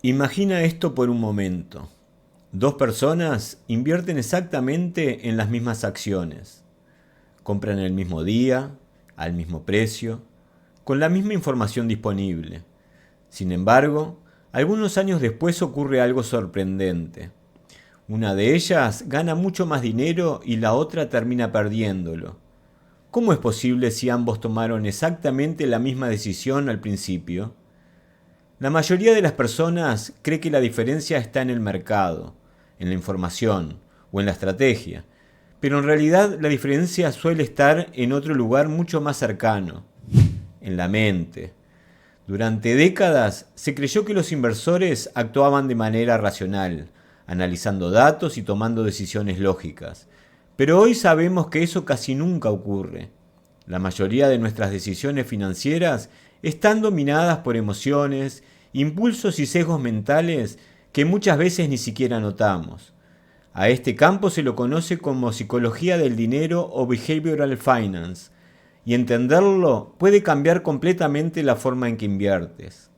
Imagina esto por un momento. Dos personas invierten exactamente en las mismas acciones. Compran el mismo día, al mismo precio, con la misma información disponible. Sin embargo, algunos años después ocurre algo sorprendente. Una de ellas gana mucho más dinero y la otra termina perdiéndolo. ¿Cómo es posible si ambos tomaron exactamente la misma decisión al principio? La mayoría de las personas cree que la diferencia está en el mercado, en la información o en la estrategia, pero en realidad la diferencia suele estar en otro lugar mucho más cercano, en la mente. Durante décadas se creyó que los inversores actuaban de manera racional, analizando datos y tomando decisiones lógicas, pero hoy sabemos que eso casi nunca ocurre. La mayoría de nuestras decisiones financieras están dominadas por emociones, impulsos y sesgos mentales que muchas veces ni siquiera notamos. A este campo se lo conoce como psicología del dinero o behavioral finance, y entenderlo puede cambiar completamente la forma en que inviertes.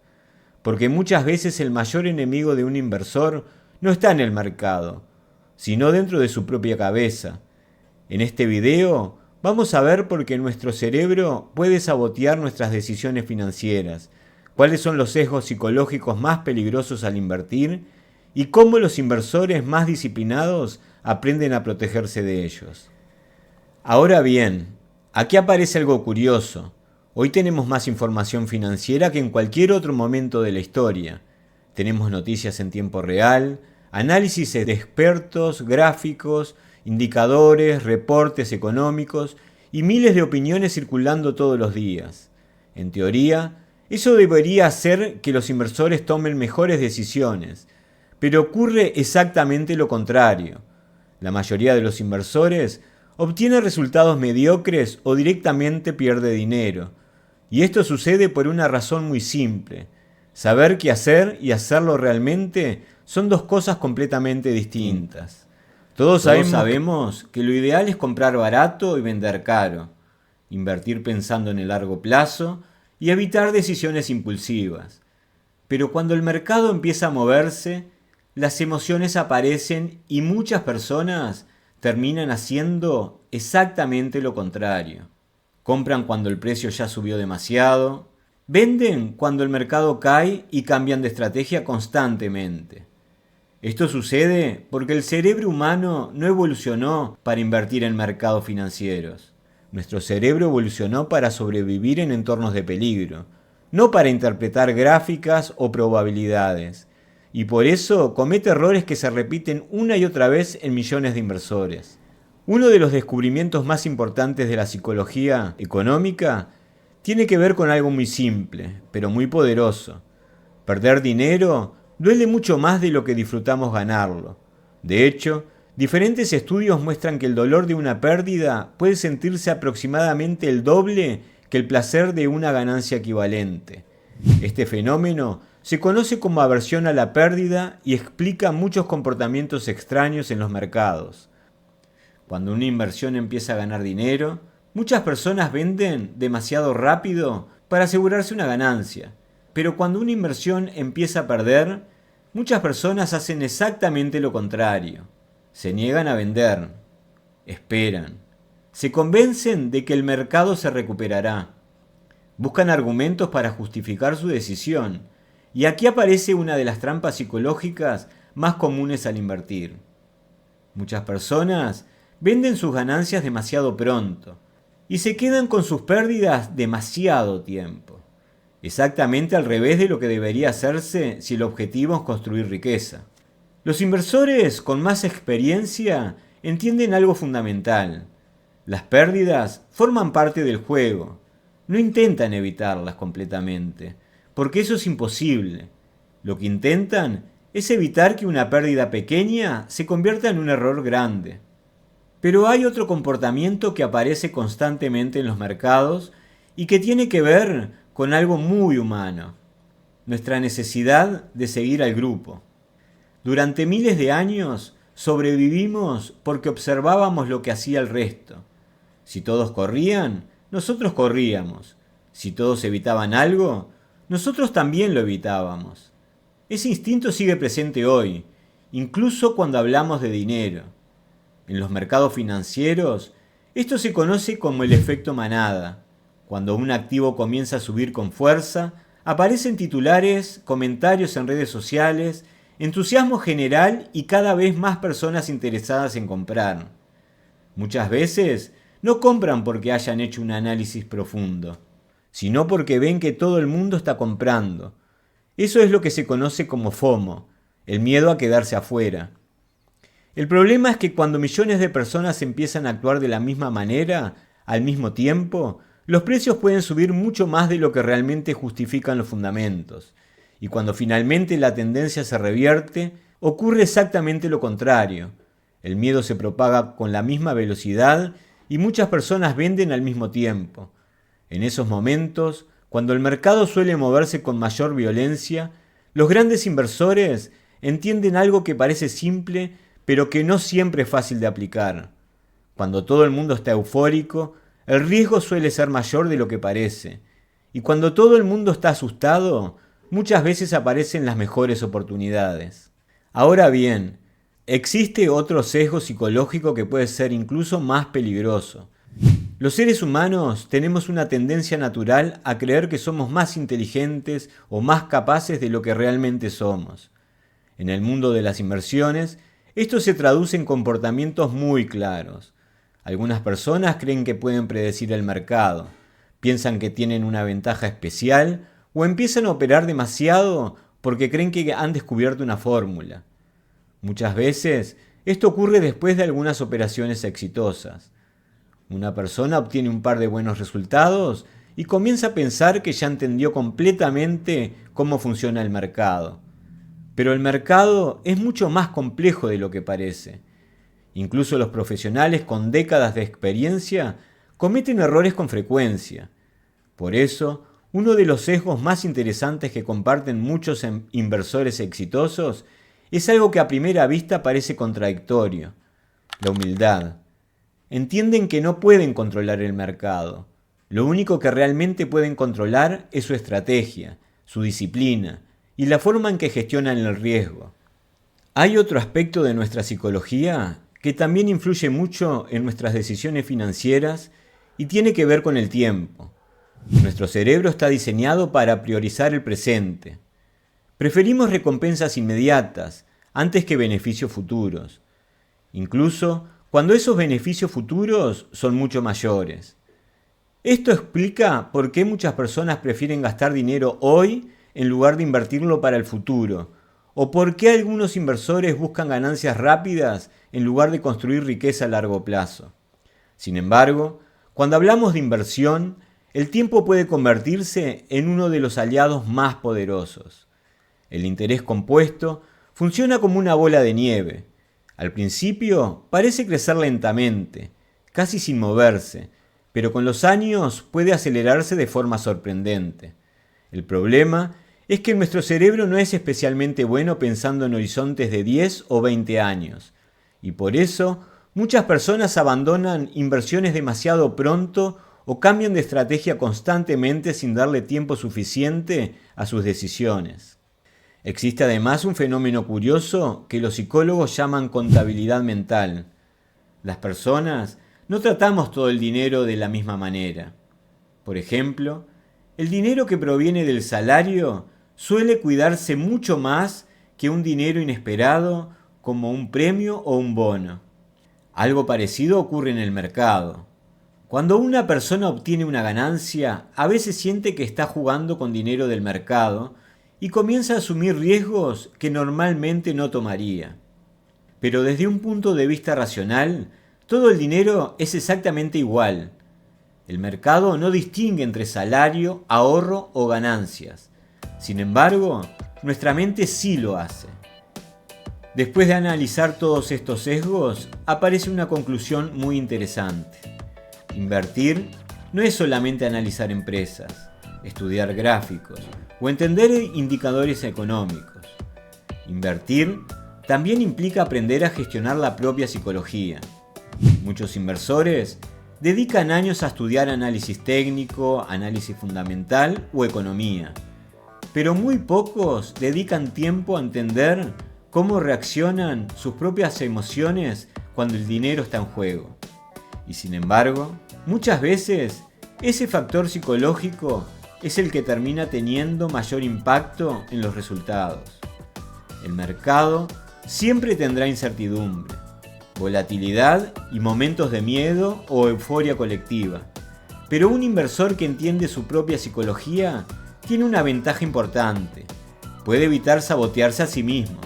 Porque muchas veces el mayor enemigo de un inversor no está en el mercado, sino dentro de su propia cabeza. En este video vamos a ver por qué nuestro cerebro puede sabotear nuestras decisiones financieras, cuáles son los sesgos psicológicos más peligrosos al invertir y cómo los inversores más disciplinados aprenden a protegerse de ellos. Ahora bien, aquí aparece algo curioso. Hoy tenemos más información financiera que en cualquier otro momento de la historia. Tenemos noticias en tiempo real, análisis de expertos, gráficos, indicadores, reportes económicos y miles de opiniones circulando todos los días. En teoría, eso debería hacer que los inversores tomen mejores decisiones, pero ocurre exactamente lo contrario. La mayoría de los inversores obtiene resultados mediocres o directamente pierde dinero. Y esto sucede por una razón muy simple. Saber qué hacer y hacerlo realmente son dos cosas completamente distintas. Todos sabemos que lo ideal es comprar barato y vender caro, invertir pensando en el largo plazo y evitar decisiones impulsivas. Pero cuando el mercado empieza a moverse, las emociones aparecen y muchas personas terminan haciendo exactamente lo contrario. Compran cuando el precio ya subió demasiado, venden cuando el mercado cae y cambian de estrategia constantemente. Esto sucede porque el cerebro humano no evolucionó para invertir en mercados financieros. Nuestro cerebro evolucionó para sobrevivir en entornos de peligro, no para interpretar gráficas o probabilidades. Y por eso comete errores que se repiten una y otra vez en millones de inversores. Uno de los descubrimientos más importantes de la psicología económica tiene que ver con algo muy simple, pero muy poderoso. Perder dinero duele mucho más de lo que disfrutamos ganarlo. De hecho, diferentes estudios muestran que el dolor de una pérdida puede sentirse aproximadamente el doble que el placer de una ganancia equivalente. Este fenómeno se conoce como aversión a la pérdida y explica muchos comportamientos extraños en los mercados. Cuando una inversión empieza a ganar dinero, muchas personas venden demasiado rápido para asegurarse una ganancia. Pero cuando una inversión empieza a perder, muchas personas hacen exactamente lo contrario. Se niegan a vender, esperan, se convencen de que el mercado se recuperará. Buscan argumentos para justificar su decisión. Y aquí aparece una de las trampas psicológicas más comunes al invertir. Muchas personas venden sus ganancias demasiado pronto y se quedan con sus pérdidas demasiado tiempo. Exactamente al revés de lo que debería hacerse si el objetivo es construir riqueza. Los inversores con más experiencia entienden algo fundamental. Las pérdidas forman parte del juego. No intentan evitarlas completamente, porque eso es imposible. Lo que intentan es evitar que una pérdida pequeña se convierta en un error grande. Pero hay otro comportamiento que aparece constantemente en los mercados y que tiene que ver con algo muy humano: nuestra necesidad de seguir al grupo. Durante miles de años sobrevivimos porque observábamos lo que hacía el resto. Si todos corrían, nosotros corríamos. Si todos evitaban algo, nosotros también lo evitábamos. ese instinto sigue presente hoy, incluso cuando hablamos de dinero. En los mercados financieros, esto se conoce como el efecto manada. Cuando un activo comienza a subir con fuerza, aparecen titulares, comentarios en redes sociales, entusiasmo general y cada vez más personas interesadas en comprar. Muchas veces no compran porque hayan hecho un análisis profundo, sino porque ven que todo el mundo está comprando. Eso es lo que se conoce como FOMO, el miedo a quedarse afuera. El problema es que cuando millones de personas empiezan a actuar de la misma manera, al mismo tiempo, los precios pueden subir mucho más de lo que realmente justifican los fundamentos. Y cuando finalmente la tendencia se revierte, ocurre exactamente lo contrario. El miedo se propaga con la misma velocidad y muchas personas venden al mismo tiempo. En esos momentos, cuando el mercado suele moverse con mayor violencia, los grandes inversores entienden algo que parece simple, pero que no siempre es fácil de aplicar. Cuando todo el mundo está eufórico, el riesgo suele ser mayor de lo que parece. Y cuando todo el mundo está asustado, muchas veces aparecen las mejores oportunidades. Ahora bien, existe otro sesgo psicológico que puede ser incluso más peligroso. Los seres humanos tenemos una tendencia natural a creer que somos más inteligentes o más capaces de lo que realmente somos. En el mundo de las inversiones, esto se traduce en comportamientos muy claros. Algunas personas creen que pueden predecir el mercado, piensan que tienen una ventaja especial o empiezan a operar demasiado porque creen que han descubierto una fórmula. Muchas veces, esto ocurre después de algunas operaciones exitosas. Una persona obtiene un par de buenos resultados y comienza a pensar que ya entendió completamente cómo funciona el mercado. Pero el mercado es mucho más complejo de lo que parece. Incluso los profesionales con décadas de experiencia cometen errores con frecuencia. Por eso, uno de los sesgos más interesantes que comparten muchos inversores exitosos es algo que a primera vista parece contradictorio: la humildad. Entienden que no pueden controlar el mercado. Lo único que realmente pueden controlar es su estrategia, su disciplina y la forma en que gestionan el riesgo. Hay otro aspecto de nuestra psicología que también influye mucho en nuestras decisiones financieras y tiene que ver con el tiempo. Nuestro cerebro está diseñado para priorizar el presente. Preferimos recompensas inmediatas antes que beneficios futuros, incluso cuando esos beneficios futuros son mucho mayores. Esto explica por qué muchas personas prefieren gastar dinero hoy en lugar de invertirlo para el futuro, o por qué algunos inversores buscan ganancias rápidas en lugar de construir riqueza a largo plazo. Sin embargo, cuando hablamos de inversión, el tiempo puede convertirse en uno de los aliados más poderosos. El interés compuesto funciona como una bola de nieve. Al principio parece crecer lentamente, casi sin moverse, pero con los años puede acelerarse de forma sorprendente. El problema es que nuestro cerebro no es especialmente bueno pensando en horizontes de 10 o 20 años, y por eso muchas personas abandonan inversiones demasiado pronto o cambian de estrategia constantemente sin darle tiempo suficiente a sus decisiones. Existe además un fenómeno curioso que los psicólogos llaman contabilidad mental. Las personas no tratamos todo el dinero de la misma manera. Por ejemplo, el dinero que proviene del salario suele cuidarse mucho más que un dinero inesperado como un premio o un bono. Algo parecido ocurre en el mercado. Cuando una persona obtiene una ganancia, a veces siente que está jugando con dinero del mercado y comienza a asumir riesgos que normalmente no tomaría. Pero desde un punto de vista racional, todo el dinero es exactamente igual. El mercado no distingue entre salario, ahorro o ganancias. Sin embargo, nuestra mente sí lo hace. Después de analizar todos estos sesgos, aparece una conclusión muy interesante. Invertir no es solamente analizar empresas, estudiar gráficos o entender indicadores económicos. Invertir también implica aprender a gestionar la propia psicología. Muchos inversores dedican años a estudiar análisis técnico, análisis fundamental o economía. pero muy pocos dedican tiempo a entender cómo reaccionan sus propias emociones cuando el dinero está en juego. Y sin embargo, muchas veces ese factor psicológico es el que termina teniendo mayor impacto en los resultados. El mercado siempre tendrá incertidumbre, volatilidad y momentos de miedo o euforia colectiva. Pero un inversor que entiende su propia psicología tiene una ventaja importante: puede evitar sabotearse a sí mismo.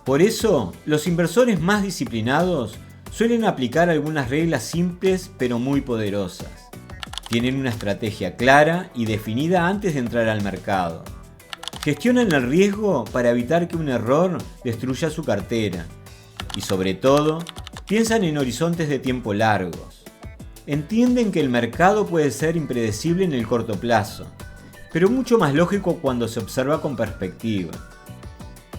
Por eso, los inversores más disciplinados suelen aplicar algunas reglas simples pero muy poderosas. Tienen una estrategia clara y definida antes de entrar al mercado. Gestionan el riesgo para evitar que un error destruya su cartera. Y sobre todo, piensan en horizontes de tiempo largos. Entienden que el mercado puede ser impredecible en el corto plazo, pero mucho más lógico cuando se observa con perspectiva.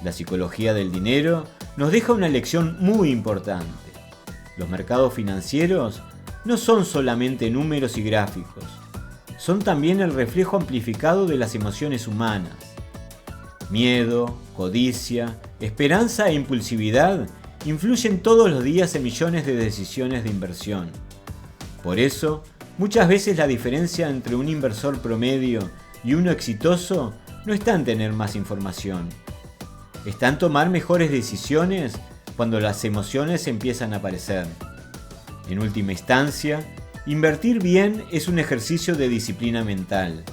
La psicología del dinero nos deja una lección muy importante. Los mercados financieros no son solamente números y gráficos, son también el reflejo amplificado de las emociones humanas. Miedo, codicia, esperanza e impulsividad influyen todos los días en millones de decisiones de inversión. Por eso, muchas veces la diferencia entre un inversor promedio y uno exitoso no está en tener más información. Está en tomar mejores decisiones cuando las emociones empiezan a aparecer. En última instancia, invertir bien es un ejercicio de disciplina mental.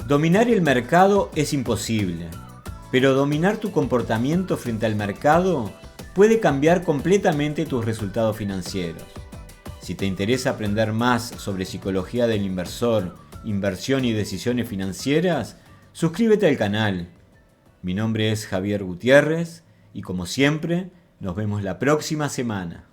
Dominar el mercado es imposible, pero dominar tu comportamiento frente al mercado puede cambiar completamente tus resultados financieros. Si te interesa aprender más sobre psicología del inversor, inversión y decisiones financieras, suscríbete al canal. Mi nombre es Javier Gutiérrez y como siempre, nos vemos la próxima semana.